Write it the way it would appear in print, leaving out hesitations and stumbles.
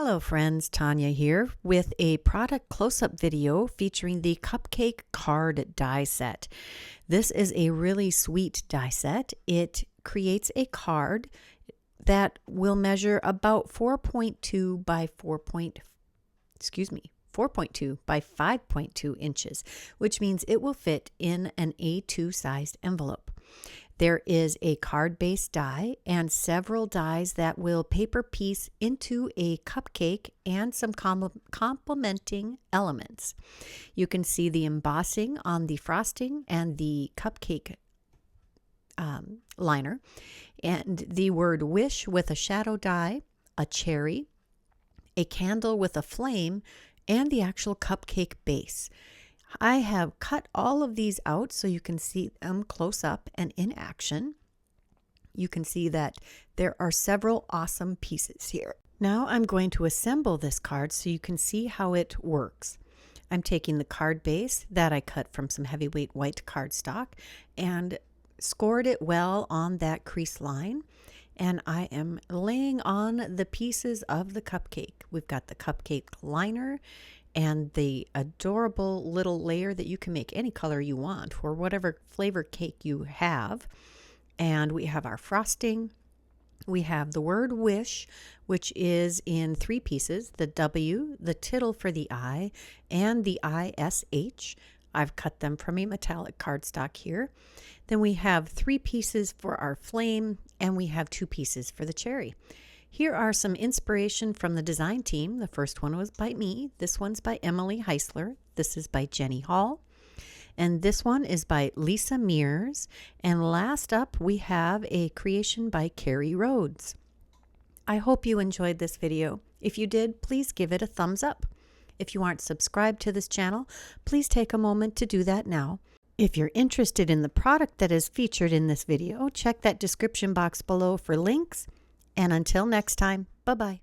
Hello friends, Tanya here with a product close-up video featuring the Cupcake card die set. This is a really sweet die set. It creates a card that will measure about 4.2 by 5.2 inches, which means it will fit in an A2 sized envelope. There is a card-based die and several dies that will paper piece into a cupcake and some complementing elements. You can see the embossing on the frosting and the cupcake liner, and the word wish with a shadow die, a cherry, a candle with a flame, and the actual cupcake base. I have cut all of these out so you can see them close up and in action. You can see that there are several awesome pieces here. Now I'm going to assemble this card so you can see how it works. I'm taking the card base that I cut from some heavyweight white cardstock and scored it well on that crease line. And I am laying on the pieces of the cupcake. We've got the cupcake liner and the adorable little layer that you can make any color you want for whatever flavor cake you have. And we have our frosting. We have the word wish, which is in 3 pieces, the W, the tittle for the I, and the ISH. I've cut them from a metallic cardstock here. Then we have 3 pieces for our flame, and we have 2 pieces for the cherry. Here are some inspiration from the design team. The first one was by me. This one's by Emily Heisler. This is by Jenny Hall. And this one is by Lisa Mears. And last up, we have a creation by Carrie Rhodes. I hope you enjoyed this video. If you did, please give it a thumbs up. If you aren't subscribed to this channel, please take a moment to do that now. If you're interested in the product that is featured in this video, check that description box below for links. And until next time, bye-bye.